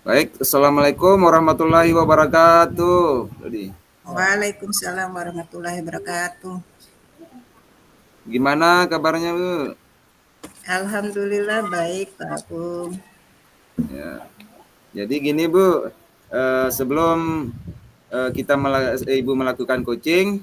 Baik, Assalamualaikum warahmatullahi wabarakatuh. Jadi, Waalaikumsalam warahmatullahi wabarakatuh. gimana kabarnya, Bu? Alhamdulillah baik, Pak Agung. Ya. Jadi gini, Bu, sebelum Ibu melakukan coaching,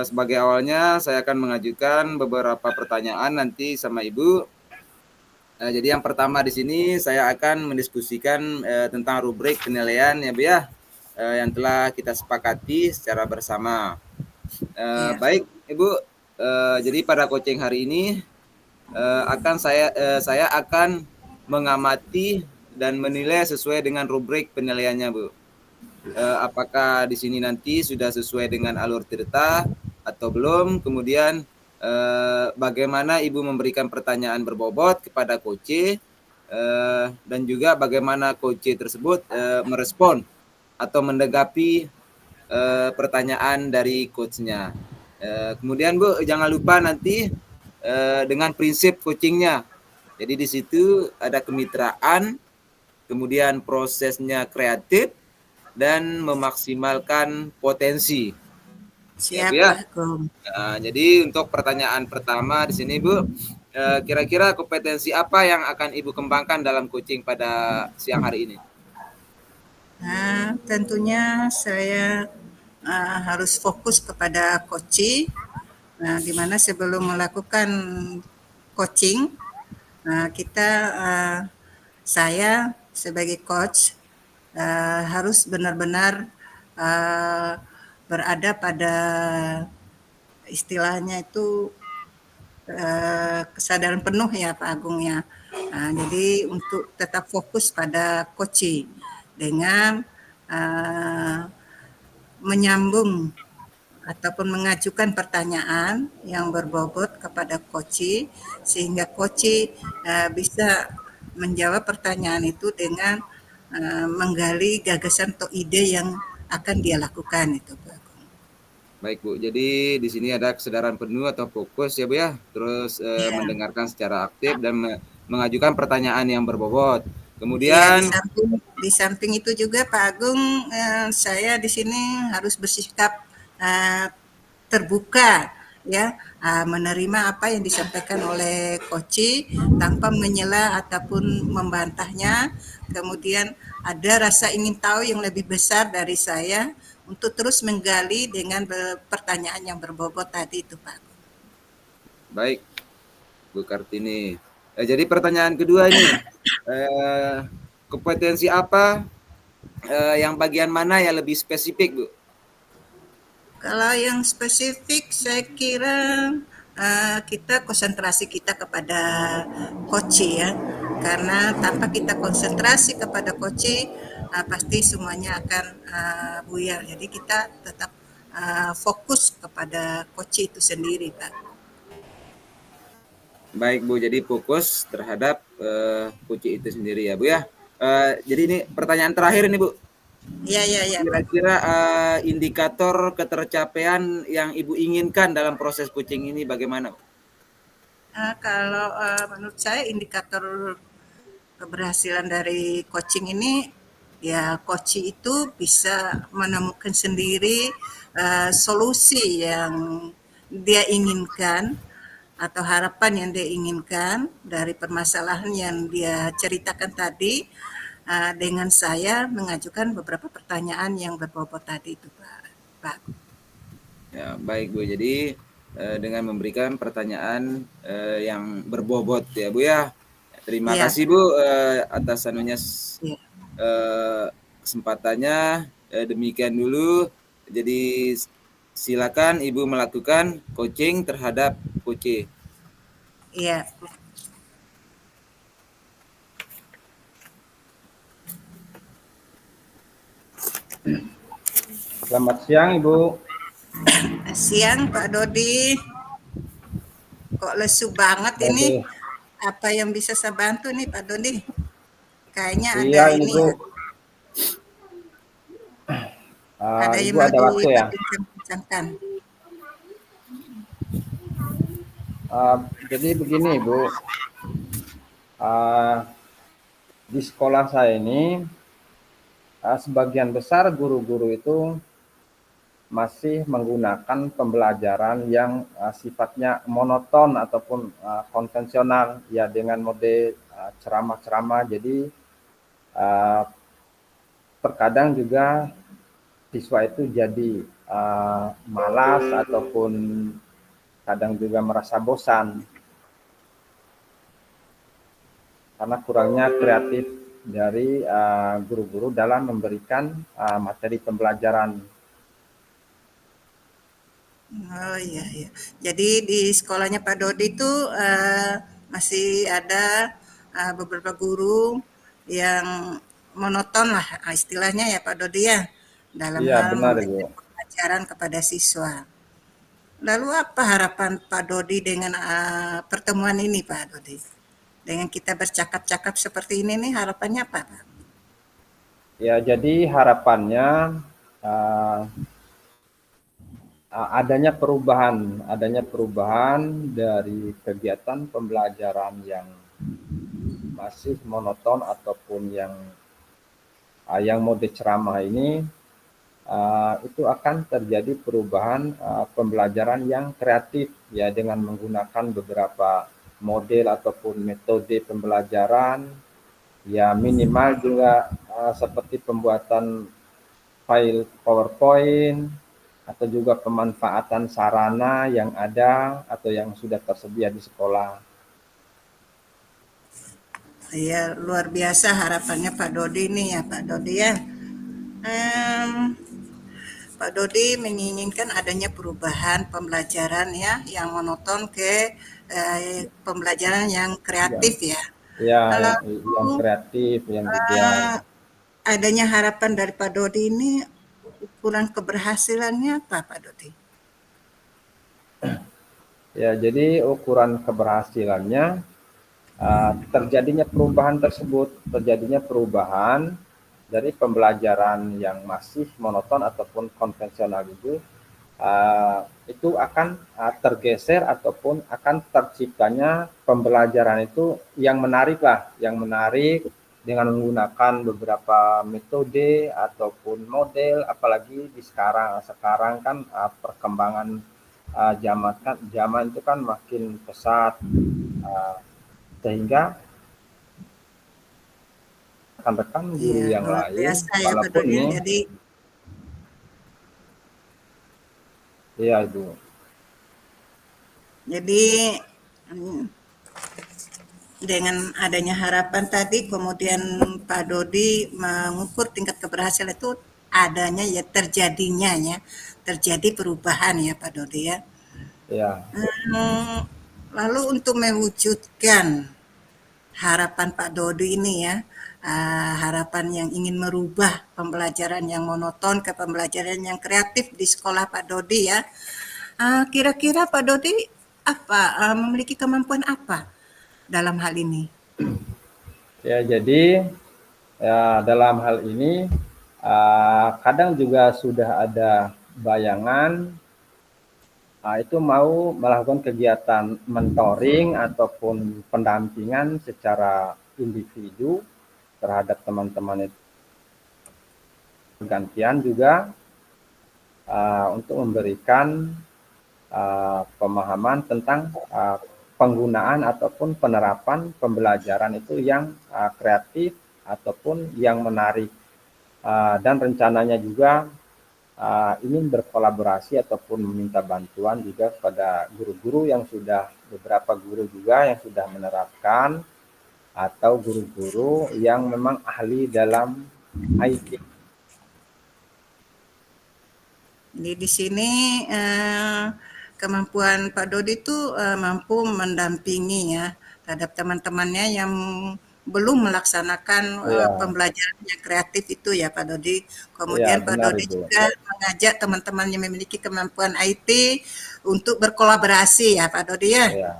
sebagai awalnya saya akan mengajukan beberapa pertanyaan nanti sama Ibu. Jadi yang pertama di sini saya akan mendiskusikan tentang rubrik penilaian ya, Bu ya, yang telah kita sepakati secara bersama. Ya, Baik, Ibu. Jadi pada coaching hari ini saya akan mengamati dan menilai sesuai dengan rubrik penilaiannya, Bu. Apakah di sini nanti sudah sesuai dengan alur cerita atau belum? Kemudian bagaimana Ibu memberikan pertanyaan berbobot kepada coach dan juga bagaimana coach tersebut merespon atau menanggapi pertanyaan dari coachnya. Kemudian Bu, jangan lupa nanti dengan prinsip coachingnya. Jadi di situ ada kemitraan, kemudian prosesnya kreatif dan memaksimalkan potensi. Ya siap Bu ya. Pak Agung. Jadi untuk pertanyaan pertama di sini Bu, kira-kira kompetensi apa yang akan Ibu kembangkan dalam coaching pada siang hari ini? Nah, tentunya saya harus fokus kepada coaching. Nah, di mana sebelum melakukan coaching, kita saya sebagai coach harus benar-benar uh, berada pada istilahnya itu kesadaran penuh ya Pak Agung ya. Nah, jadi untuk tetap fokus pada coaching dengan uh, menyambung ataupun mengajukan pertanyaan yang berbobot kepada coach sehingga coach bisa menjawab pertanyaan itu dengan menggali gagasan atau ide yang akan dia lakukan itu Pak. Baik Bu, jadi di sini ada kesadaran penuh atau fokus ya Bu ya, terus Ya, mendengarkan secara aktif dan mengajukan pertanyaan yang berbobot. ya Kemudian di samping itu juga Pak Agung, saya di sini harus bersikap eh, terbuka ya, menerima apa yang disampaikan oleh koci tanpa menyela ataupun membantahnya. Kemudian ada rasa ingin tahu yang lebih besar dari saya untuk terus menggali dengan pertanyaan yang berbobot tadi itu Pak. baik Bu Kartini. Jadi pertanyaan kedua ini, eh, kompetensi apa yang bagian mana yang lebih spesifik Bu? Kalau yang spesifik saya kira kita konsentrasi kita kepada koci ya. Karena tanpa kita konsentrasi kepada koci pasti semuanya akan buyar. Jadi kita tetap fokus kepada koci itu sendiri, Pak. Baik Bu, jadi fokus terhadap kunci itu sendiri ya Bu ya. Jadi ini pertanyaan terakhir ini Bu. Iya, iya, iya, Pak. Kira-kira indikator ketercapaian yang Ibu inginkan dalam proses coaching ini bagaimana? Kalau menurut saya indikator keberhasilan dari coaching ini ya coach itu bisa menemukan sendiri solusi yang dia inginkan atau harapan yang dia inginkan dari permasalahan yang dia ceritakan tadi dengan saya mengajukan beberapa pertanyaan yang berbobot tadi itu Pak. Ya, baik Bu. Jadi dengan memberikan pertanyaan yang berbobot ya Bu ya. Terima Iya, kasih Bu atas anunya iya, kesempatannya. Demikian dulu. Jadi silakan Ibu melakukan coaching terhadap coach. iya. Selamat siang Ibu. Siang Pak Dodi, kok lesu banget ini? Waduh, Apa yang bisa saya bantu nih Pak Dodi? Kayaknya ada iya ini ini Bu. ya, ada Ibu yang mau ada waktu ya. diperbincangkan. Jadi begini Ibu, uh, di sekolah saya ini sebagian besar guru-guru itu masih menggunakan pembelajaran yang sifatnya monoton ataupun konvensional, ya, dengan mode ceramah-ceramah. Jadi terkadang juga siswa itu jadi malas ataupun kadang juga merasa bosan karena kurangnya kreatif dari guru-guru dalam memberikan materi pembelajaran. Oh iya, iya. Jadi di sekolahnya Pak Dodi itu masih ada beberapa guru yang monoton lah istilahnya ya Pak Dodi ya dalam Iya, hal benar, Ibu. memberikan pelajaran kepada siswa. Lalu apa harapan Pak Dodi dengan pertemuan ini Pak Dodi? Dengan kita bercakap-cakap seperti ini nih harapannya apa Pak? Ya, jadi harapannya uh, adanya perubahan dari kegiatan pembelajaran yang masih monoton ataupun yang mode ceramah ini, itu akan terjadi perubahan pembelajaran yang kreatif, ya, dengan menggunakan beberapa model ataupun metode pembelajaran, ya, minimal juga seperti pembuatan file PowerPoint atau juga pemanfaatan sarana yang ada atau yang sudah tersedia di sekolah. Ya luar biasa harapannya Pak Dodi nih ya Pak Dodi ya. Pak Dodi menginginkan adanya perubahan pembelajaran ya yang monoton ke pembelajaran yang Yang, kreatif ya. ya, yang Lalu kreatif, yang juga, adanya harapan dari Pak Dodi ini ukuran keberhasilannya apa Pak Dodi? ya, jadi ukuran keberhasilannya terjadinya perubahan dari pembelajaran yang masih monoton ataupun konvensional itu akan tergeser ataupun akan terciptanya pembelajaran itu yang menarik dengan menggunakan beberapa metode ataupun model, apalagi di sekarang kan perkembangan zaman itu kan makin pesat, sehingga rekan-rekan guru Iya, yang luar lain, biasa ya Pak walaupun Dodi. nih, Jadi ya, Ibu. jadi dengan adanya harapan tadi, kemudian Pak Dodi mengukur tingkat keberhasilan itu adanya ya terjadi perubahan ya Pak Dodi ya. Ya, Hmm, lalu untuk mewujudkan harapan Pak Dodi ini ya, harapan yang ingin merubah pembelajaran yang monoton ke pembelajaran yang kreatif di sekolah Pak Dodi ya. Kira-kira Pak Dodi memiliki kemampuan apa dalam hal ini? ya, jadi ya, dalam hal ini kadang juga sudah ada bayangan itu mau melakukan kegiatan mentoring ataupun pendampingan secara individu terhadap teman-teman itu, gantian juga untuk memberikan pemahaman tentang penggunaan ataupun penerapan pembelajaran itu yang kreatif ataupun yang menarik, dan rencananya juga ingin berkolaborasi ataupun meminta bantuan juga kepada guru-guru beberapa guru juga yang sudah menerapkan atau guru-guru yang memang ahli dalam IT. Jadi di sini kemampuan Pak Dodi itu mampu mendampingi ya terhadap teman-temannya yang belum melaksanakan Ya, pembelajaran yang kreatif itu ya Pak Dodi. ya, Kemudian Pak benar, Dodi Ibu. juga mengajak teman-teman yang memiliki kemampuan IT untuk berkolaborasi ya Pak Dodi ya. Ya.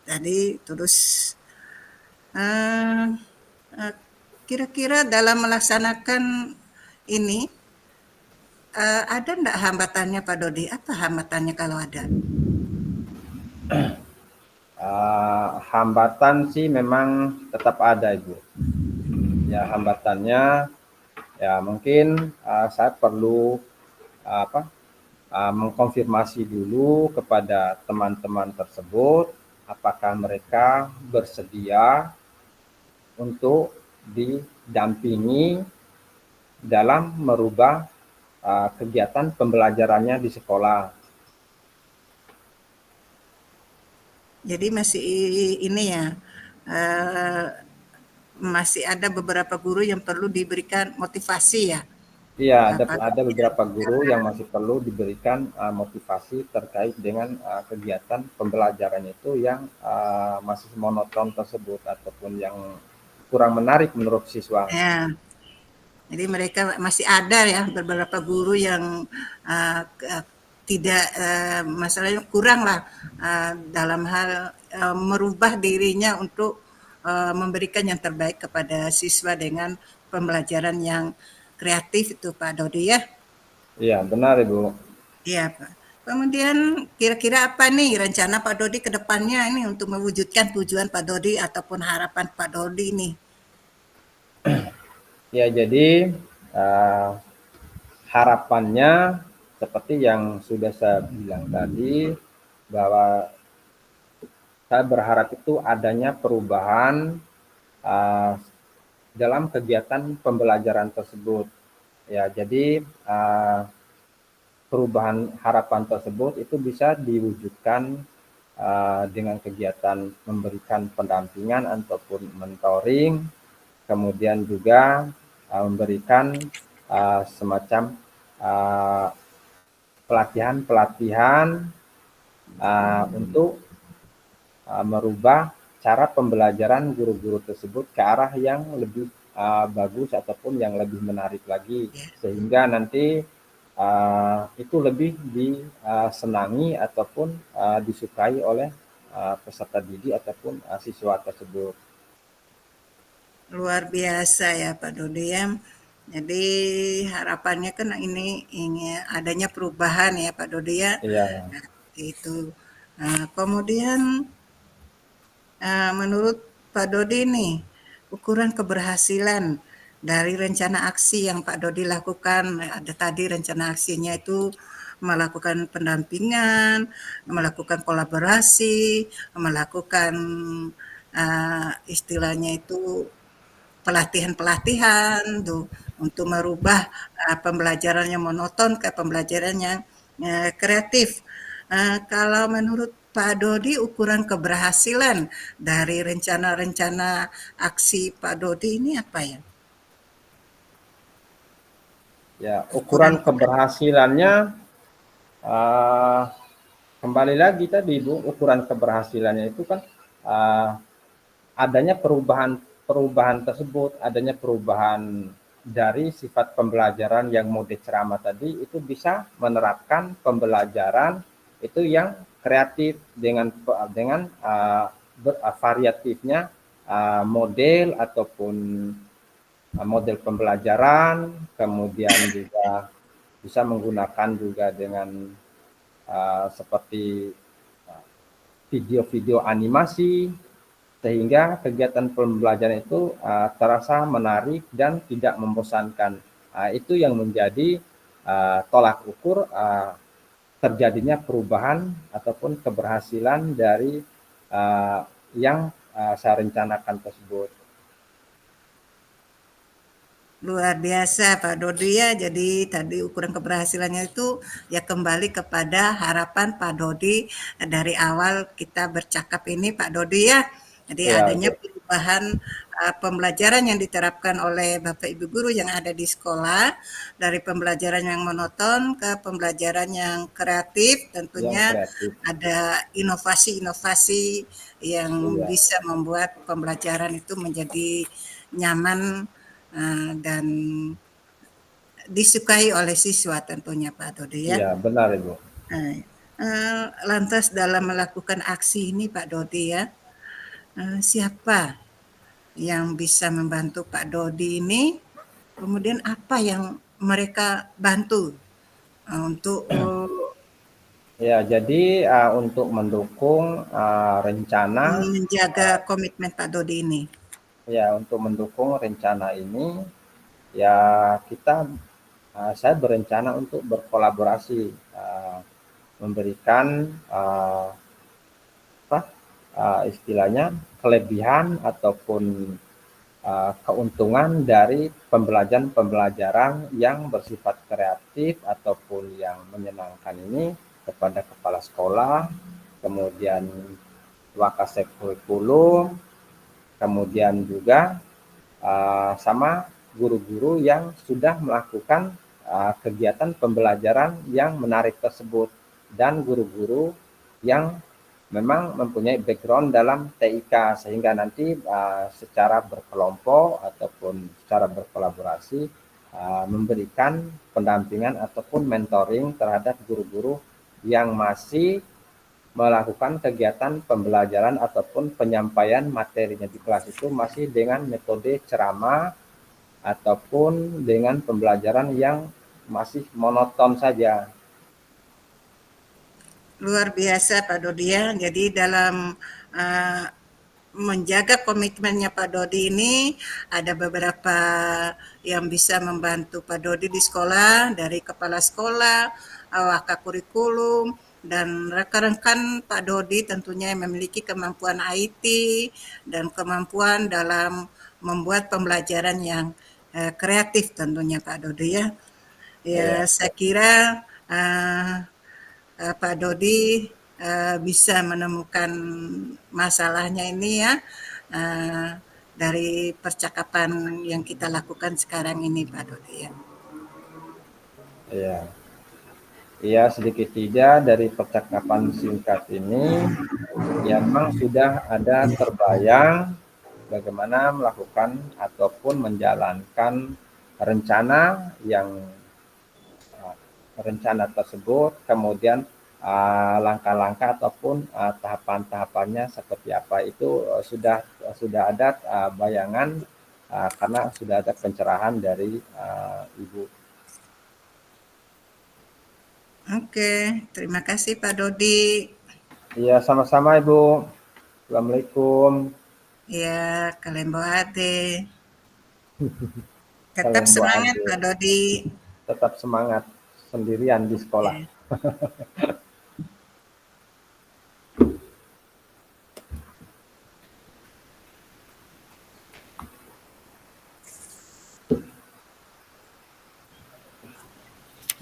Jadi terus eh, eh, kira-kira dalam melaksanakan ini ada enggak hambatannya Pak Dodi? Apa hambatannya kalau ada? Hambatan sih memang tetap ada, Ibu. Ya, hambatannya Ya, mungkin saya perlu mengkonfirmasi dulu kepada teman-teman tersebut apakah mereka bersedia untuk didampingi dalam merubah kegiatan pembelajarannya di sekolah. Jadi masih ini ya, masih ada beberapa guru yang perlu diberikan motivasi ya. Iya, Pak ada Dodi ya. beberapa guru yang masih perlu diberikan motivasi terkait dengan kegiatan pembelajaran itu yang masih monoton tersebut ataupun yang kurang menarik menurut siswa. Ya, jadi mereka masih ada ya beberapa guru yang tidak masalahnya kurang lah dalam hal merubah dirinya untuk memberikan yang terbaik kepada siswa dengan pembelajaran yang kreatif itu Pak Dodi ya. Iya, benar Ibu. Iya Pak. Kemudian kira-kira apa nih rencana Pak Dodi ke depannya ini untuk mewujudkan tujuan Pak Dodi ataupun harapan Pak Dodi nih? Ya, jadi harapannya seperti yang sudah saya bilang tadi, bahwa saya berharap itu adanya perubahan dalam kegiatan pembelajaran tersebut. Ya, jadi perubahan harapan tersebut itu bisa diwujudkan dengan kegiatan memberikan pendampingan ataupun mentoring, kemudian juga memberikan semacam pelatihan-pelatihan untuk merubah cara pembelajaran guru-guru tersebut ke arah yang lebih bagus ataupun yang lebih menarik lagi, sehingga nanti itu lebih disenangi ataupun disukai oleh peserta didik ataupun siswa tersebut. Luar biasa ya Pak Dodi ya. Jadi harapannya kan ini adanya perubahan ya Pak Dodi ya. Iya, Nah, itu. Nah, kemudian menurut Pak Dodi nih, ukuran keberhasilan dari rencana aksi yang Pak Dodi lakukan, ada tadi rencana aksinya itu melakukan pendampingan, melakukan kolaborasi, melakukan istilahnya itu pelatihan-pelatihan tuh untuk merubah pembelajaran yang monoton ke pembelajaran yang kreatif. Kalau menurut Pak Dodi ukuran keberhasilan dari rencana-rencana aksi Pak Dodi ini apa ya? ya, Ukuran ukuran keberhasilannya kembali lagi tadi Bu, ukuran keberhasilannya itu kan adanya perubahan tersebut, adanya perubahan dari sifat pembelajaran yang mode ceramah tadi itu bisa menerapkan pembelajaran itu yang kreatif dengan variatifnya model ataupun model pembelajaran, kemudian juga bisa menggunakan juga dengan seperti video-video animasi, sehingga kegiatan pembelajaran itu terasa menarik dan tidak membosankan. Itu yang menjadi tolak ukur terjadinya perubahan ataupun keberhasilan dari yang saya rencanakan tersebut. Luar biasa Pak Dodi ya. Jadi tadi ukuran keberhasilannya itu ya kembali kepada harapan Pak Dodi dari awal kita bercakap ini Pak Dodi ya. Jadi Ya, adanya perubahan pembelajaran yang diterapkan oleh Bapak Ibu guru yang ada di sekolah dari pembelajaran yang monoton ke pembelajaran yang kreatif, yang tentunya kreatif. ada inovasi-inovasi yang Ya, bisa membuat pembelajaran itu menjadi nyaman dan disukai oleh siswa tentunya Pak Dodi ya. ya benar Ibu. Lantas dalam melakukan aksi ini Pak Dodi ya, siapa yang bisa membantu Pak Dodi ini? Kemudian apa yang mereka bantu untuk Ya, jadi untuk mendukung rencana menjaga komitmen Pak Dodi ini? ya untuk mendukung rencana ini ya kita saya berencana untuk berkolaborasi, memberikan istilahnya kelebihan ataupun keuntungan dari pembelajaran yang bersifat kreatif ataupun yang menyenangkan ini kepada kepala sekolah, kemudian wakasek kurikulum, kemudian juga sama guru-guru yang sudah melakukan kegiatan pembelajaran yang menarik tersebut, dan guru-guru yang memang mempunyai background dalam TIK, sehingga nanti secara berkelompok ataupun secara berkolaborasi memberikan pendampingan ataupun mentoring terhadap guru-guru yang masih melakukan kegiatan pembelajaran ataupun penyampaian materinya di kelas itu masih dengan metode ceramah ataupun dengan pembelajaran yang masih monoton saja. Luar biasa Pak Dodi ya. Jadi dalam menjaga komitmennya Pak Dodi ini ada beberapa yang bisa membantu Pak Dodi di sekolah, dari kepala sekolah, wakak kurikulum, dan rekan-rekan Pak Dodi tentunya yang memiliki kemampuan IT dan kemampuan dalam membuat pembelajaran yang kreatif tentunya Pak Dodi ya. Ya, saya kira Pak Dodi bisa menemukan masalahnya ini ya dari percakapan yang kita lakukan sekarang ini Pak Dodi ya. Iya. Iya, sedikit tidak dari percakapan singkat ini ya memang sudah ada terbayang bagaimana melakukan ataupun menjalankan rencana tersebut, kemudian langkah-langkah ataupun tahapan-tahapannya seperti apa itu sudah ada bayangan karena sudah ada pencerahan dari Ibu. Oke, terima kasih Pak Dodi. Iya, sama-sama Ibu. Assalamualaikum. Ya, kalian bawa ade. Tetap Kalian semangat Ade. Pak Dodi. Tetap semangat sendirian di sekolah. Ya.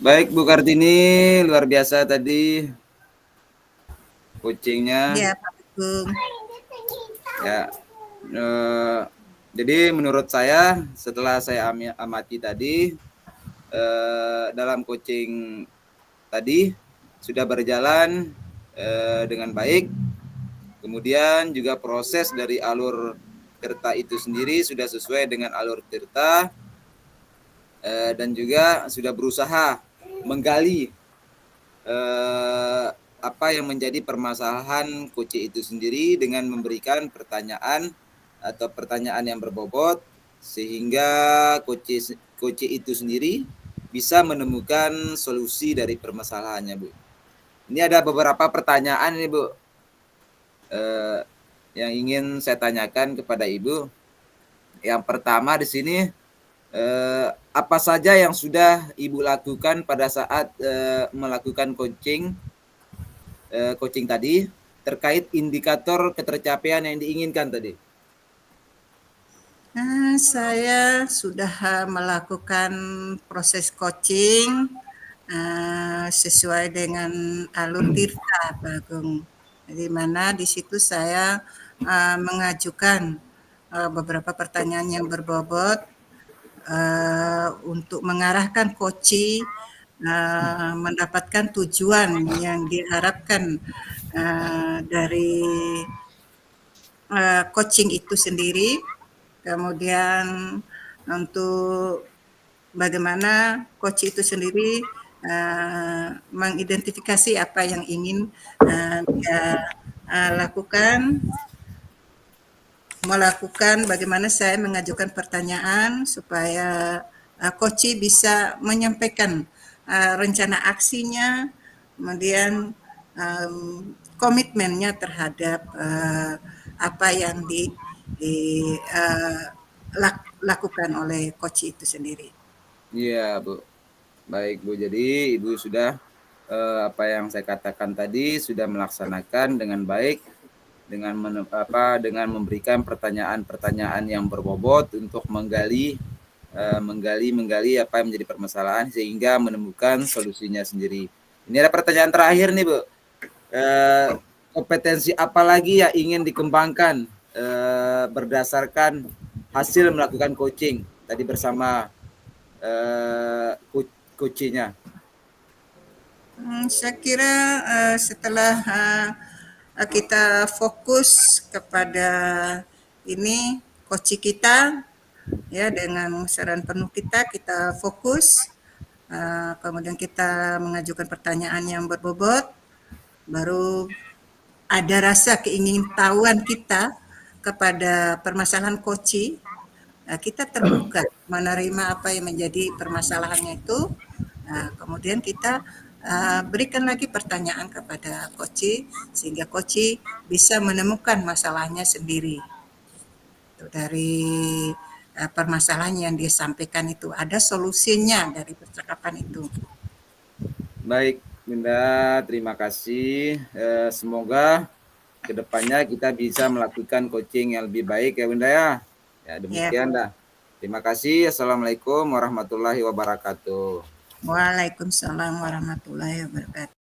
Baik Bu Kartini, luar biasa tadi coachingnya. Iya Pak Agung. Ya, jadi menurut saya setelah saya amati tadi dalam coaching tadi sudah berjalan dengan baik. Kemudian juga proses dari alur Tirta itu sendiri sudah sesuai dengan alur Tirta dan juga sudah berusaha menggali apa yang menjadi permasalahan coach itu sendiri dengan memberikan pertanyaan atau pertanyaan yang berbobot sehingga coach itu sendiri bisa menemukan solusi dari permasalahannya, Bu. Ini ada beberapa pertanyaan nih, Bu, yang ingin saya tanyakan kepada Ibu. Yang pertama di sini, apa saja yang sudah Ibu lakukan pada saat melakukan coaching tadi terkait indikator ketercapaian yang diinginkan tadi? Saya sudah melakukan proses coaching sesuai dengan alur Tirta Pak Agung. Di mana di situ saya mengajukan beberapa pertanyaan yang berbobot untuk mengarahkan coach mendapatkan tujuan yang diharapkan dari coaching itu sendiri. Kemudian untuk bagaimana coach itu sendiri mengidentifikasi apa yang ingin dia lakukan, bagaimana saya mengajukan pertanyaan supaya coach bisa menyampaikan rencana aksinya, kemudian komitmennya terhadap apa yang dilakukan oleh coach itu sendiri. Iya, Bu. Baik, Bu. Jadi Ibu sudah apa yang saya katakan tadi sudah melaksanakan dengan baik dengan dengan memberikan pertanyaan-pertanyaan yang berbobot untuk menggali apa yang menjadi permasalahan sehingga menemukan solusinya sendiri. Ini ada pertanyaan terakhir nih, Bu. Kompetensi apa lagi yang ingin dikembangkan berdasarkan hasil melakukan coaching tadi bersama coachnya? Saya kira setelah kita fokus kepada ini coach kita, ya dengan saran penuh kita fokus, kemudian kita mengajukan pertanyaan yang berbobot, baru ada rasa keingintahuan kita kepada permasalahan coach, kita terbuka menerima apa yang menjadi permasalahannya itu. Kemudian kita berikan lagi pertanyaan kepada coach sehingga coach bisa menemukan masalahnya sendiri. Dari permasalahan yang dia sampaikan itu ada solusinya dari percakapan itu. Baik, Bunda, terima kasih. Semoga kedepannya kita bisa melakukan coaching yang lebih baik ya, Bunda ya. Ya, demikian dah. Terima kasih. Assalamualaikum warahmatullahi wabarakatuh. Waalaikumsalam warahmatullahi wabarakatuh.